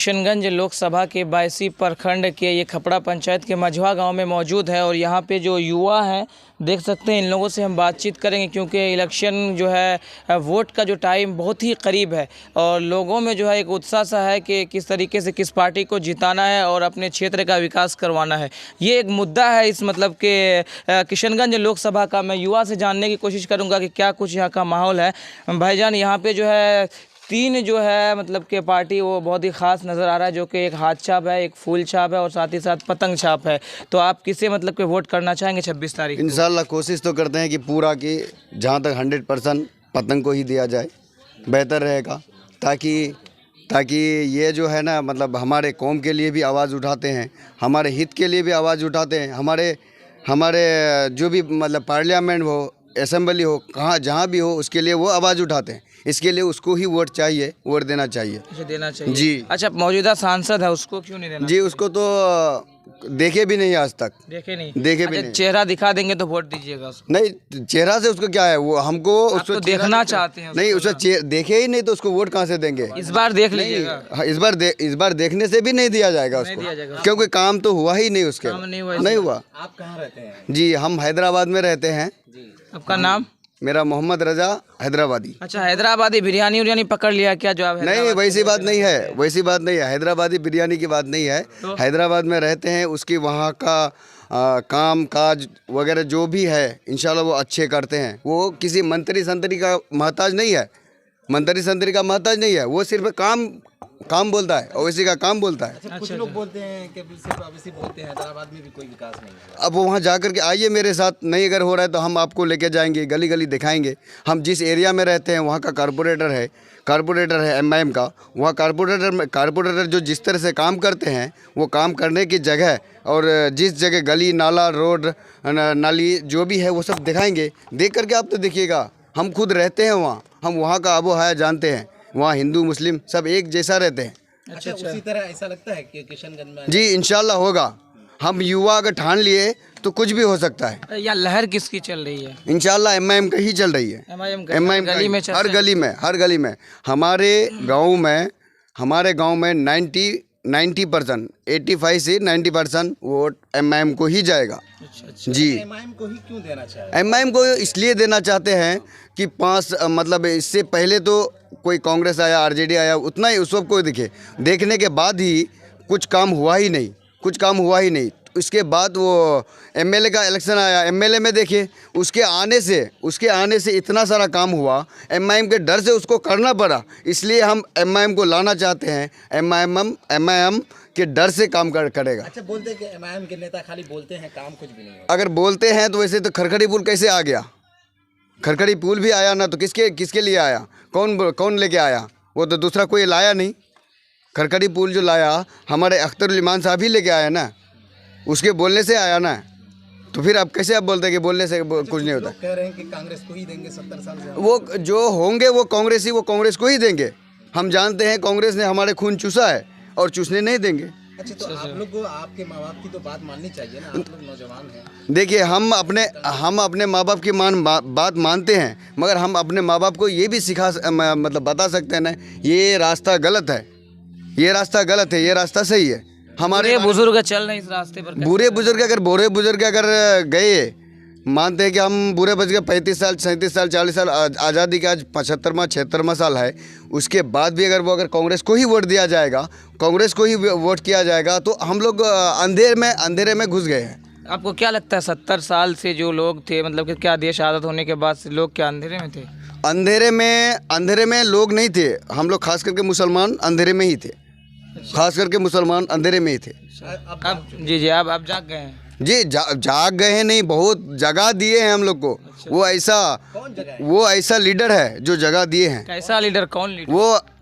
किशनगंज लोकसभा के 22 प्रखंड के ये खपड़ा पंचायत के मझवा गांव में मौजूद है और यहाँ पे जो युवा हैं देख सकते हैं। इन लोगों से हम बातचीत करेंगे क्योंकि इलेक्शन जो है वोट का जो टाइम बहुत ही करीब है और लोगों में जो है एक उत्साह सा है कि किस तरीके से किस पार्टी को जिताना है और अपने क्षेत्र का विकास करवाना है। ये एक मुद्दा है इस मतलब कि किशनगंज लोकसभा का। मैं युवा से जानने की कोशिश करूँगा कि क्या कुछ यहाँ का माहौल है। भाईजान, यहाँ पे जो है तीन जो है मतलब के पार्टी वो बहुत ही ख़ास नज़र आ रहा है, जो कि एक हाथ छाप है, एक फूल छाप है और साथ ही साथ पतंग छाप है। तो आप किसे मतलब के वोट करना चाहेंगे 26 तारीख को? इंशाल्लाह कोशिश तो करते हैं कि पूरा कि जहाँ तक 100% पतंग को ही दिया जाए बेहतर रहेगा, ताकि ये जो है ना मतलब हमारे कौम के लिए भी आवाज़ उठाते हैं, हमारे हित के लिए भी आवाज़ उठाते हैं, हमारे जो भी मतलब पार्लियामेंट हो, असेंबली हो, कहाँ जहाँ भी हो उसके लिए वो आवाज़ उठाते हैं। इसके लिए उसको ही वोट चाहिए, वोट देना चाहिए। अच्छा, देना चाहिए जी। अच्छा, मौजूदा सांसद है उसको क्यों नहीं देना? जी, उसको तो देखे भी नहीं आज तक, देखे नहीं। नहीं। चेहरा दिखा देंगे तो वोट दीजिएगा उसको? नहीं, चेहरा से उसको क्या है, वो हमको उसको तो देखना चाहते हैं। नहीं, उसको देखे ही नहीं तो उसको वोट कहाँ से देंगे? इस बार देख लीजिएगा। इस बार देखने से भी नहीं दिया जाएगा उसको, क्योंकि काम तो हुआ ही नहीं उसके। नहीं हुआ। आप कहाँ रहते हैं? जी, हम हैदराबाद में रहते हैं। आपका नाम? मेरा मोहम्मद रजा, हैदराबादी। अच्छा, हैदराबादी बिरयानी पकड़ लिया क्या जो आप? नहीं, वैसी बात नहीं है, वैसी बात नहीं है। हैदराबादी बिरयानी की बात नहीं है। तो? हैदराबाद में रहते हैं, उसकी वहाँ का काम काज वगैरह जो भी है इंशाल्लाह वो अच्छे करते हैं। वो किसी मंत्री संतरी का मोहताज नहीं है, वो सिर्फ काम बोलता है, ओवैसी का काम बोलता है। अच्छा, कुछ लोग बोलते हैं कि सिर्फ ओवैसी बोलते हैं, हैदराबाद में भी कोई विकास नहीं है। अब वहाँ जा कर के आइए मेरे साथ, नहीं अगर हो रहा है तो हम आपको लेके जाएंगे, गली गली दिखाएंगे। हम जिस एरिया में रहते हैं वहाँ का कारपोरेटर है MIM का। वहाँ कारपोरेटर जो जिस तरह से काम करते हैं, वो काम करने की जगह और जिस जगह गली नाला रोड नाली जो भी है वो सब दिखाएंगे। देख करके आप तो देखिएगा, हम खुद रहते हैं वहाँ, हम वहाँ का आबो हवा जानते हैं। वहाँ हिंदू मुस्लिम सब एक जैसा रहते हैं। अच्छा, उसी तरह ऐसा लगता है कि किशनगंज में? जी, इंशाल्लाह होगा। हम युवा अगर ठान लिए तो कुछ भी हो सकता है। या लहर किसकी चल रही है? इंशाल्लाह MIM का ही चल रही है। MIM गली में हर गली में हमारे गांव में 90% 85 से 90% वोट MIM को ही जाएगा। अच्छा। जी, MIM को ही क्यों देना चाहिए? MIM को इसलिए देना चाहते हैं कि मतलब इससे पहले तो कोई कांग्रेस आया, RJD आया, उतना ही उस सबको देखने के बाद ही कुछ काम हुआ ही नहीं। इसके बाद वो MLA का इलेक्शन आया, MLA में देखिए उसके आने से इतना सारा काम हुआ। MIM के डर से उसको करना पड़ा, इसलिए हम MIM को लाना चाहते हैं। MIM के डर से काम करेगा। अच्छा, बोलते हैं कि MIM के नेता खाली बोलते हैं, काम कुछ भी नहीं होता। अगर बोलते हैं तो वैसे तो खरखड़ी पुल कैसे आ गया? खरखड़ी पुल भी आया ना, तो किसके लिए आया? कौन लेके आया? वो तो दूसरा कोई लाया नहीं। खरखड़ी पुल जो लाया हमारे अख्तर इमान साहब ही लेके आया ना, उसके बोलने से आया ना। तो फिर आप कैसे बोलते हैं कि बोलने से कुछ नहीं होता? कह रहे हैं कि कांग्रेस को ही देंगे 70 साल से। वो जो होंगे वो कांग्रेस को ही देंगे। हम जानते हैं कांग्रेस ने हमारे खून चूसा है और चूसने नहीं देंगे। अच्छा, तो आप लोग को आपके माँ बाप की तो बात माननी चाहिए ना, आप लोग नौजवान हैं। देखिए, हम अपने माँ बाप की बात मानते हैं, मगर हम अपने माँ बाप को ये भी मतलब बता सकते हैं ना, ये रास्ता गलत है, ये रास्ता सही है। हमारे बुजुर्ग चल रहे इस रास्ते पर। बुरे बुजुर्ग अगर गए, मानते हैं कि हम बुरे बच गए 35 साल 37 साल 40 साल आज़ादी का आज 76वां साल है, उसके बाद भी अगर कांग्रेस को ही वोट दिया जाएगा, कांग्रेस को ही वोट किया जाएगा, तो हम लोग अंधेरे में घुस गए हैं। आपको क्या लगता है 70 साल से जो लोग थे, मतलब कि क्या देश आज़ाद होने के बाद से लोग क्या अंधेरे में थे? अंधेरे में लोग नहीं थे। हम लोग खास करके मुसलमान अंधेरे में ही थे। अब जी आप जाग गए हैं? जी, जाग गए हैं नहीं, बहुत जगह दिए हैं हम लोग को। अच्छा। वो ऐसा लीडर है जो जगह दिए हैं। कैसा लीडर? कौन लीडर?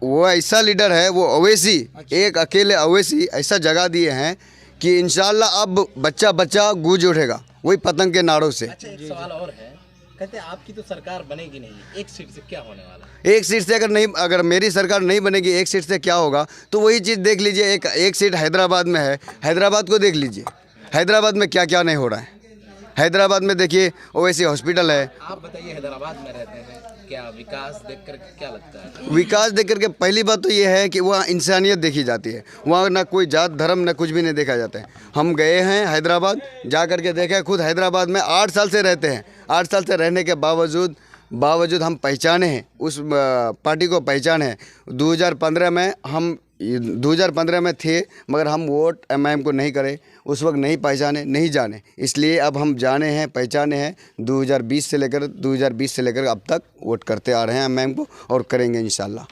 वो ऐसा लीडर है, वो ओवैसी। अच्छा। एक अकेले ओवैसी ऐसा जगह दिए हैं कि इंशाल्लाह अब बच्चा गूंज उठेगा वही पतंग के नारों से। अच्छा, एक सवाल और है, कहते हैं आपकी तो सरकार बनेगी नहीं, एक सीट से क्या होने वाला है? एक सीट से अगर मेरी सरकार नहीं बनेगी, एक सीट से क्या होगा? तो वही चीज़ देख लीजिए, एक सीट हैदराबाद में है, हैदराबाद को देख लीजिए, हैदराबाद में क्या नहीं हो रहा है। हैदराबाद में देखिए ओवैसी हॉस्पिटल है। आप बताइए, हैदराबाद में रहते हैं, क्या विकास देख कर क्या लगता है? विकास देख करके पहली बात तो ये है कि वहाँ इंसानियत देखी जाती है। वहाँ ना कोई जात धर्म ना कुछ भी नहीं देखा जाता है। हम गए हैं हैदराबाद, जा कर के देखा, खुद हैदराबाद में 8 साल से रहते हैं। 8 साल से रहने के बावजूद हम पहचाने हैं, उस पार्टी को पहचाने हैं। 2015 में थे, मगर हम वोट एमआईएम को नहीं करे, उस वक्त नहीं पहचाने, नहीं जाने। इसलिए अब हम जाने हैं, पहचाने हैं। 2020 से लेकर अब तक वोट करते आ रहे हैं एमआईएम को, और करेंगे इंशाल्लाह।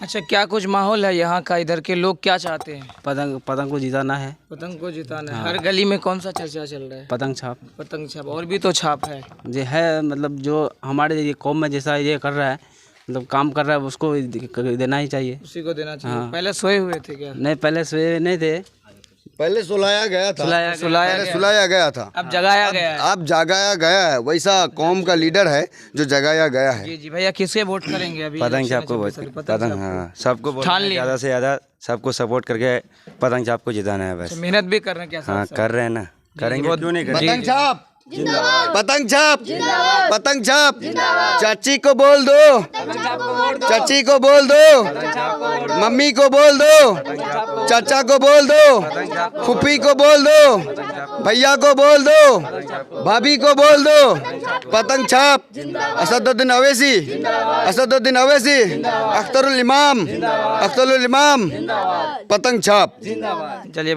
अच्छा, क्या कुछ माहौल है यहाँ का? इधर के लोग क्या चाहते हैं? पतंग को जिताना है। पतंग को जिताना है। हर गली में कौन सा चर्चा चल रहा है? पतंग छाप। पतंग छाप, और भी तो छाप है। जो है मतलब जो हमारे ये कौम में जैसा ये कर रहा है, मतलब काम कर रहा है, उसको देना ही चाहिए। उसी को देना चाहिए। पहले सोए हुए थे क्या? नहीं, पहले सोए नहीं थे, पहले सुलाया गया था। सुलाया गया था। अब जगाया गया है। अब जगाया गया है। वैसा कौम का लीडर है जो जगाया गया है। जी जी भैया, किसे वोट करेंगे अभी? पतंग छाप को वोट। पतंग, हाँ, सबको वोट ठान लिया। ज़्यादा से ज़्यादा सबको सपोर्ट करके पतंग छाप को जिताना है बस। मेहनत भी कर रहे हैं क्या? हाँ, कर रहे हैं ना, करेंगे, क्यों नहीं करेंगे। पतंग छाप पतंग छाप पतंग छाप। चाची को बोल दो, चाची को बोल दो, मम्मी को बोल दो, चाचा को बोल दो, फूफी को बोल दो, भैया को बोल दो, भाभी को बोल दो। पतंग छाप। असदुद्दीन अवैसी, अख्तरुल इमाम, पतंग छाप। चलिए।